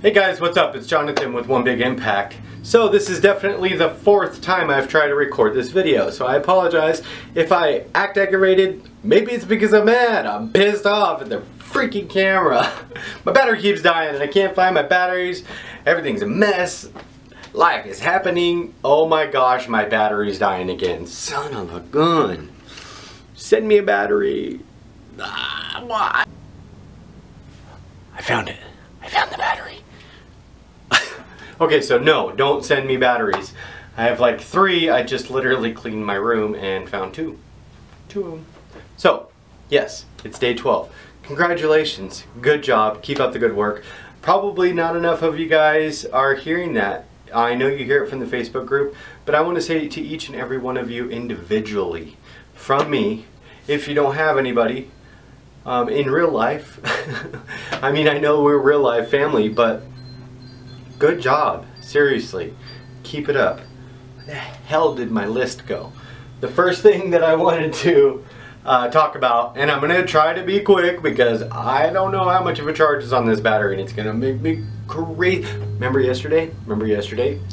Hey guys, what's up? It's Jonathan with One Big Impact. So this is definitely the 4th time I've tried to record this video, so I apologize if I act aggravated. Maybe it's because I'm mad. I'm pissed off at the freaking camera. My battery keeps dying and I can't find my batteries. Everything's a mess. Life is happening. Oh my gosh, my battery's dying again. Son of a gun. Send me a battery. Why? I found it. I found the battery. Okay, so no, don't send me batteries. I have like 3. I just literally cleaned my room and found 2. 2 of them. So, yes, it's day 12. Congratulations. Good job. Keep up the good work. Probably not enough of you guys are hearing that. I know you hear it from the Facebook group, but I want to say to each and every one of you individually, from me, if you don't have anybody in real life, I mean, I know we're real life family, but good job. Seriously. Keep it up. Where the hell did my list go? The first thing that I wanted to talk about, and I'm going to try to be quick because I don't know how much of a charge is on this battery and it's going to make me crazy. Remember yesterday?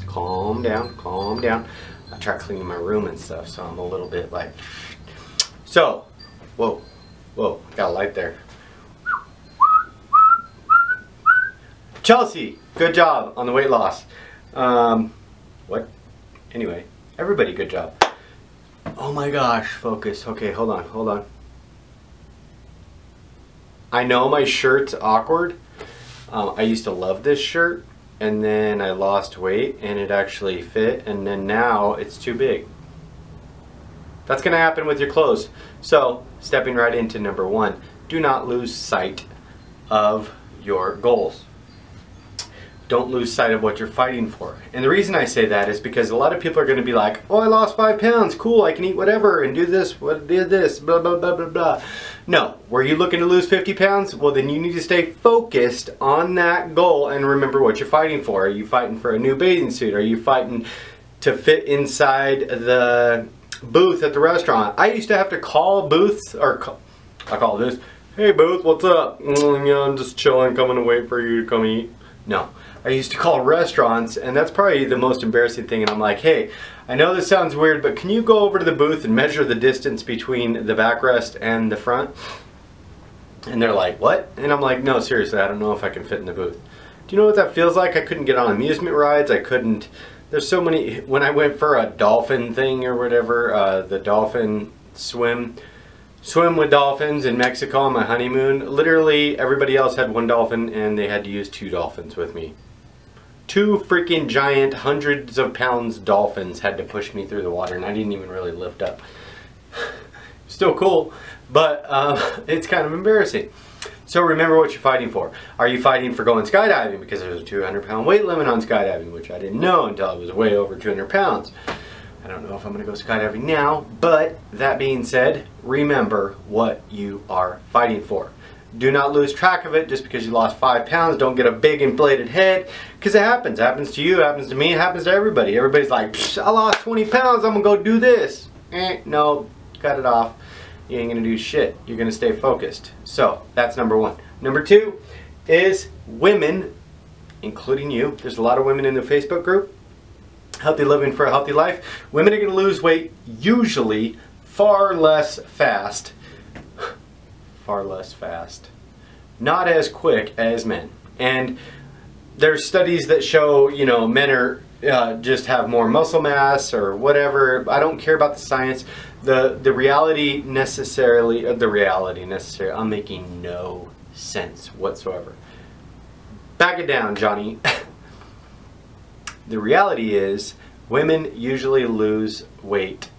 Calm down, calm down. I tried cleaning my room and stuff, so I'm a little bit like... So, whoa, got a light there. Chelsea, good job on the weight loss. What? Anyway, everybody good job. Oh my gosh, focus. Okay, hold on. I know my shirt's awkward. I used to love this shirt, and then I lost weight, and it actually fit, and then now it's too big. That's gonna happen with your clothes. So, stepping right into number 1, do not lose sight of your goals. Don't lose sight of what you're fighting for. And the reason I say that is because a lot of people are going to be like, oh, I lost 5 pounds, cool, I can eat whatever and do this, blah, blah, blah, blah, blah. No, were you looking to lose 50 pounds? Well, then you need to stay focused on that goal and remember what you're fighting for. Are you fighting for a new bathing suit? Are you fighting to fit inside the booth at the restaurant? I used to have to call booths, I call this, hey booth, what's up? Yeah, I'm just chilling, coming to wait for you to come eat. No. I used to call restaurants, and that's probably the most embarrassing thing, and I'm like, hey, I know this sounds weird, but can you go over to the booth and measure the distance between the backrest and the front? And they're like, what? And I'm like, no, seriously, I don't know if I can fit in the booth. Do you know what that feels like? I couldn't get on amusement rides, I couldn't, there's so many, when I went for a dolphin thing or whatever, the dolphin swim with dolphins in Mexico on my honeymoon, literally everybody else had 1 dolphin and they had to use 2 dolphins with me. 2 freaking giant, hundreds of pounds dolphins had to push me through the water, and I didn't even really lift up. Still cool, but it's kind of embarrassing. So remember what you're fighting for. Are you fighting for going skydiving because there's a 200-pound weight limit on skydiving, which I didn't know until I was way over 200 pounds. I don't know if I'm going to go skydiving now, but that being said, remember what you are fighting for. Do not lose track of it just because you lost 5 pounds. Don't get a big inflated head, because it happens. It happens to you, it happens to me, it happens to everybody. Everybody's like, I lost 20 pounds, I'm going to go do this. No, cut it off. You ain't going to do shit. You're going to stay focused. So, that's number 1. Number 2 is women, including you. There's a lot of women in the Facebook group. Healthy Living for a Healthy Life. Women are going to lose weight usually far less fast. Far less fast. Not as quick as men. And there's studies that show, you know, men are just have more muscle mass or whatever. I don't care about the science. The reality necessarily, I'm making no sense whatsoever. Back it down, Johnny. The reality is women usually lose weight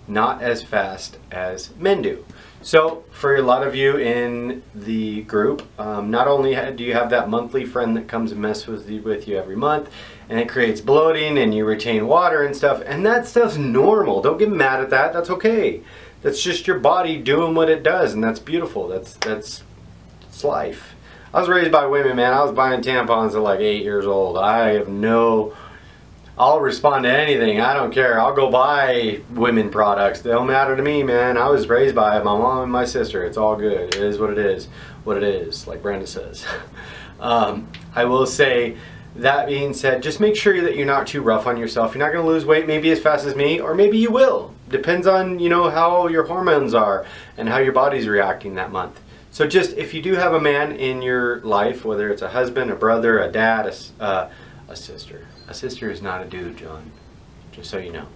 not as fast as men do. So for a lot of you in the group, not only do you have that monthly friend that comes and messes with you every month, and it creates bloating and you retain water and stuff, and that stuff's normal. Don't get mad at that. That's okay. That's just your body doing what it does, and that's beautiful. That's life. I was raised by women, man. I was buying tampons at like 8 years old. I'll respond to anything. I don't care. I'll go buy women products. They don't matter to me, man. I was raised by my mom and my sister. It's all good. It is what it is. What it is, like Brenda says. I will say, that being said, just make sure that you're not too rough on yourself. You're not going to lose weight maybe as fast as me, or maybe you will. Depends on, you know, how your hormones are and how your body's reacting that month. So just, if you do have a man in your life, whether it's a husband, a brother, a dad, a sister. A sister is not a dude, John, just so you know.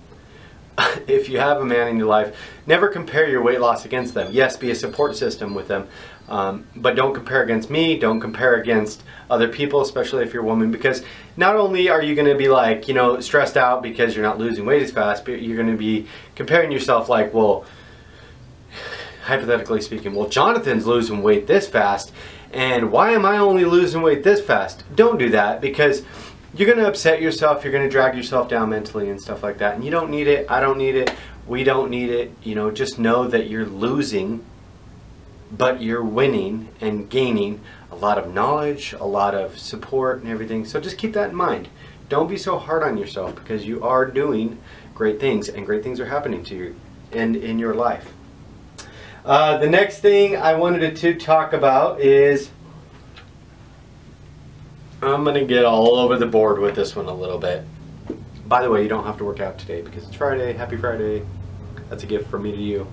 If you have a man in your life, never compare your weight loss against them. Yes, be a support system with them, but don't compare against me. Don't compare against other people, especially if you're a woman, because not only are you going to be like, you know, stressed out because you're not losing weight as fast, but you're going to be comparing yourself like, well, hypothetically speaking, well, Jonathan's losing weight this fast, and why am I only losing weight this fast? Don't do that, because you're going to upset yourself, you're going to drag yourself down mentally and stuff like that, and you don't need it, I don't need it, we don't need it. You know, just know that you're losing, but you're winning and gaining a lot of knowledge, a lot of support and everything. So just keep that in mind. Don't be so hard on yourself, because you are doing great things, and great things are happening to you and in your life. The next thing I wanted to talk about is, I'm going to get all over the board with this one a little bit. By the way, you don't have to work out today because it's Friday. Happy Friday. That's a gift from me to you.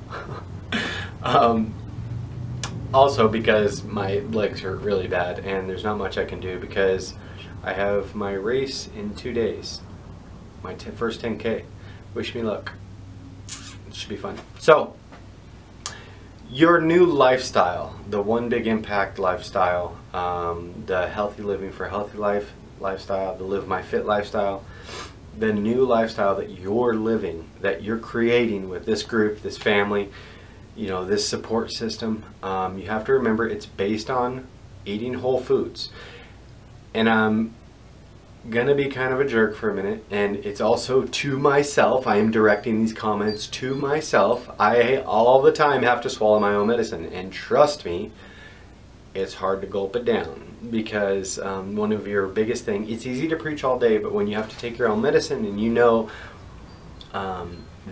Also, because my legs hurt really bad and there's not much I can do, because I have my race in 2 days. My first 10K. Wish me luck. It should be fun. So, your new lifestyle, the One Big Impact lifestyle, the healthy living for healthy life lifestyle, the Live My Fit lifestyle, the new lifestyle that you're living, that you're creating with this group, this family, you know, this support system, you have to remember it's based on eating whole foods. And I'm gonna be kind of a jerk for a minute, and it's also to myself. I am directing these comments to myself. I all the time have to swallow my own medicine, and trust me, it's hard to gulp it down, because one of your biggest things, it's easy to preach all day, but when you have to take your own medicine and you know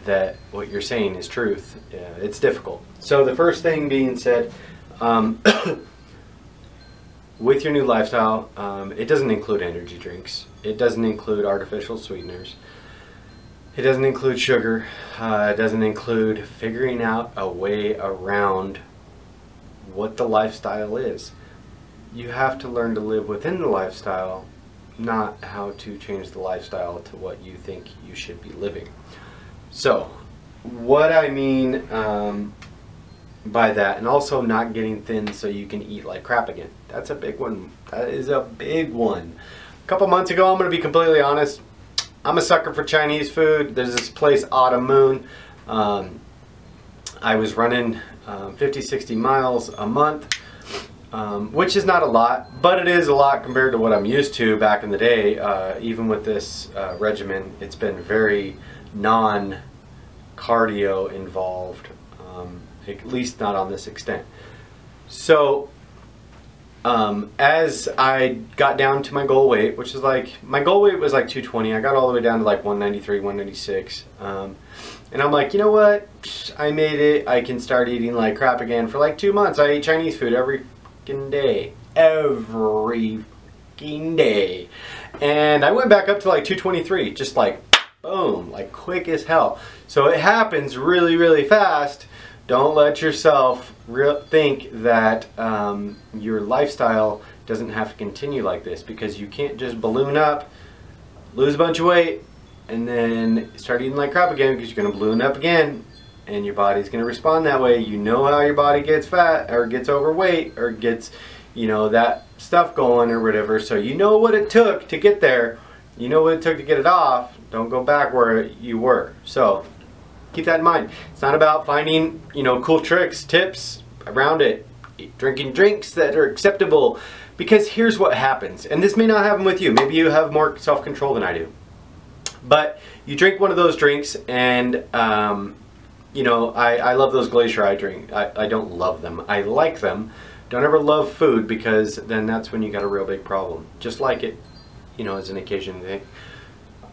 that what you're saying is truth, it's difficult. So the first thing being said, with your new lifestyle, it doesn't include energy drinks. It doesn't include artificial sweeteners. It doesn't include sugar. It doesn't include figuring out a way around what the lifestyle is. You have to learn to live within the lifestyle, not how to change the lifestyle to what you think you should be living. So, what I mean by that, and also not getting thin so you can eat like crap again. That's a big one. That is a big one. A couple months ago, I'm going to be completely honest, I'm a sucker for Chinese food. There's this place, Autumn Moon. I was running 50-60 miles a month, which is not a lot, but it is a lot compared to what I'm used to back in the day. Even with this regimen, it's been very non-cardio involved, at least not on this extent. So as I got down to my goal weight, which is like, my goal weight was like 220, I got all the way down to like 193, 196, and I'm like, you know what, I made it. I can start eating like crap again. For like 2 months I ate Chinese food every fucking day, every fucking day, and I went back up to like 223, just like boom, like quick as hell. So it happens really, really fast. Don't let yourself think that your lifestyle doesn't have to continue like this, because you can't just balloon up, lose a bunch of weight, and then start eating like crap again, because you're going to balloon up again, and your body's going to respond that way. You know how your body gets fat, or gets overweight, or gets, you know, that stuff going or whatever. So you know what it took to get there. You know what it took to get it off. Don't go back where you were. So keep that in mind. It's not about finding, you know, cool tricks, tips around it, drinking drinks that are acceptable, because here's what happens, and this may not happen with you. Maybe you have more self-control than I do, but you drink one of those drinks, and you know, I love those Glacier I drink. I don't love them. I like them. Don't ever love food, because then that's when you got a real big problem. Just like it, you know, as an occasion thing.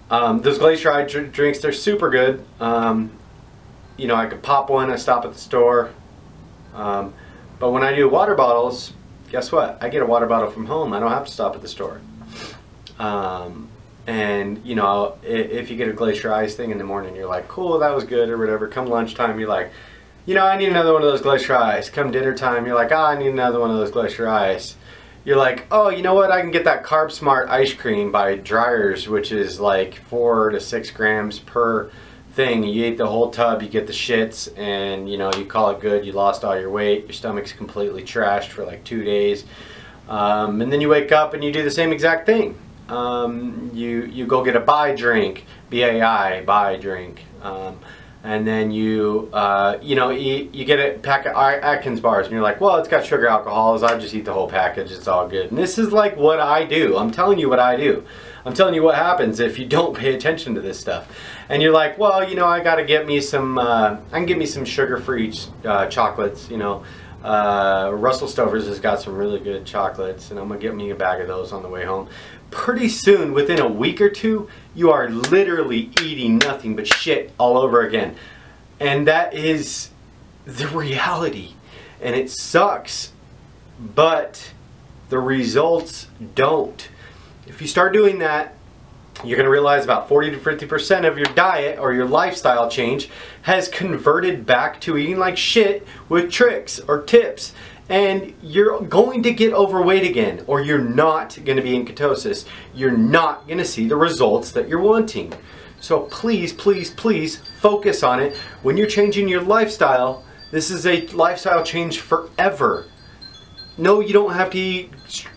Those Glacier I drinks, they're super good. You know, I could pop one, I stop at the store. But when I do water bottles, guess what? I get a water bottle from home. I don't have to stop at the store. And you know, if you get a glacier ice thing in the morning, you're like, cool, that was good or whatever. Come lunchtime, you're like, you know, I need another one of those glacier ice. Come dinner time, you're like, ah, I need another one of those glacier ice. You're like, oh, you know what? I can get that Carb Smart ice cream by Dryers, which is like 4 to 6 grams per thing. You eat the whole tub, you get the shits, and you know, you call it good. You lost all your weight. Your stomach's completely trashed for like 2 days, and then you wake up and you do the same exact thing. You go get a buy drink, B-A-I, buy drink, and then you know, you get a pack of Atkins bars, and you're like, well, it's got sugar alcohols, I just eat the whole package, it's all good. And this is like what I do. I'm telling you what I do. I'm telling you what happens if you don't pay attention to this stuff. And you're like, well, you know, I gotta get me some, I can get me some sugar-free chocolates, you know. Russell Stover's has got some really good chocolates, and I'm gonna get me a bag of those on the way home. Pretty soon, within a week or two, you are literally eating nothing but shit all over again. And that is the reality. And it sucks, but the results don't. If you start doing that, you're going to realize about 40 to 50% of your diet or your lifestyle change has converted back to eating like shit with tricks or tips. And you're going to get overweight again, or you're not going to be in ketosis. You're not going to see the results that you're wanting. So please, please, please focus on it. When you're changing your lifestyle, this is a lifestyle change forever. No, you don't have to eat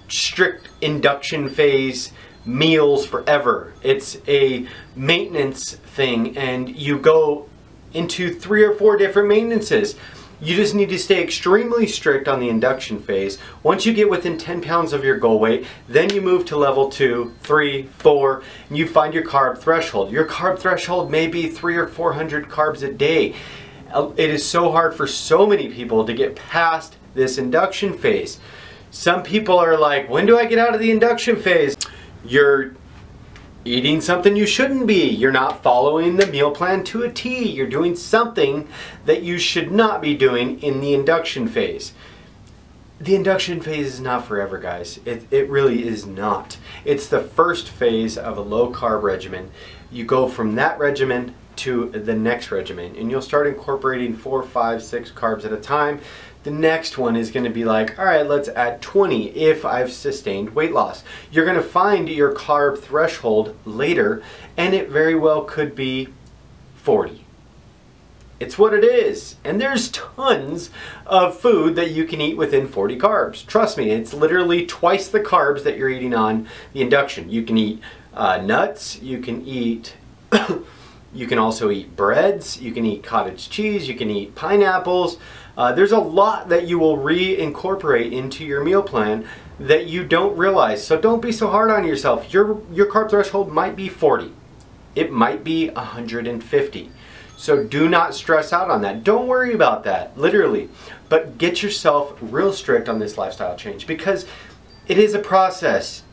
strict induction phase meals forever. It's a maintenance thing, and you go into 3 or 4 different maintenances. You just need to stay extremely strict on the induction phase. Once you get within 10 pounds of your goal weight, then you move to level 2, 3, 4, and you find your carb threshold. Your carb threshold may be 300 or 400 carbs a day. It is so hard for so many people to get past this induction phase. Some people are like, when do I get out of the induction phase? You're eating something you shouldn't be. You're not following the meal plan to a T. You're doing something that you should not be doing in the induction phase. The induction phase is not forever, guys. It really is not. It's the first phase of a low carb regimen. You go from that regimen to the next regimen, and you'll start incorporating 4, 5, 6 carbs at a time. The next one is going to be like, all right, let's add 20 if I've sustained weight loss. You're going to find your carb threshold later, and it very well could be 40. It's what it is. And there's tons of food that you can eat within 40 carbs. Trust me, it's literally twice the carbs that you're eating on the induction. You can eat nuts, you can eat you can also eat breads, you can eat cottage cheese, you can eat pineapples. There's a lot that you will reincorporate into your meal plan that you don't realize. So don't be so hard on yourself. Your carb threshold might be 40. It might be 150. So do not stress out on that. Don't worry about that, literally. But get yourself real strict on this lifestyle change, because it is a process.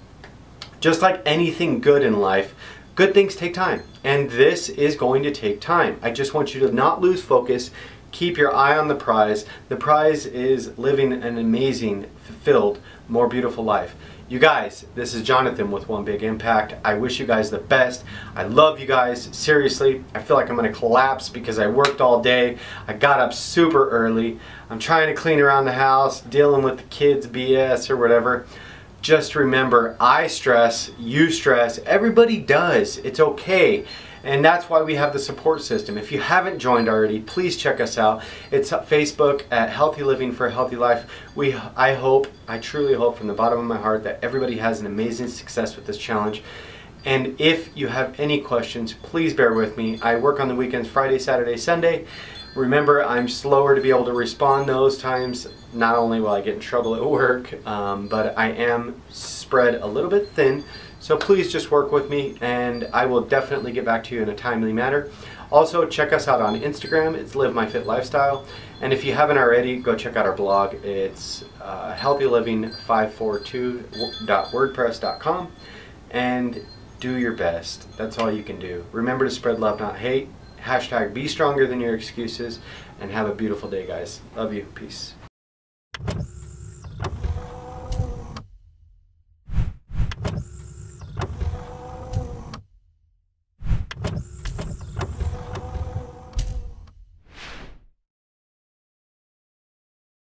Just like anything good in life, good things take time. And this is going to take time. I just want you to not lose focus. Keep your eye on the prize. The prize is living an amazing, fulfilled, more beautiful life. You guys, this is Jonathan with One Big Impact. I wish you guys the best. I love you guys. Seriously, I feel like I'm going to collapse because I worked all day. I got up super early. I'm trying to clean around the house, dealing with the kids' BS or whatever. Just remember, I stress, you stress, everybody does. It's okay. And that's why we have the support system. If you haven't joined already, please check us out. It's Facebook at Healthy Living for a Healthy Life. I truly hope from the bottom of my heart that everybody has an amazing success with this challenge. And if you have any questions, please bear with me. I work on the weekends, Friday, Saturday, Sunday. Remember, I'm slower to be able to respond those times. Not only will I get in trouble at work, but I am spread a little bit thin. So please just work with me, and I will definitely get back to you in a timely manner. Also, check us out on Instagram. It's Live My Fit Lifestyle. And if you haven't already, go check out our blog. It's healthyliving542.wordpress.com. And do your best. That's all you can do. Remember to spread love, not hate. #be stronger than your excuses. And have a beautiful day, guys. Love you. Peace.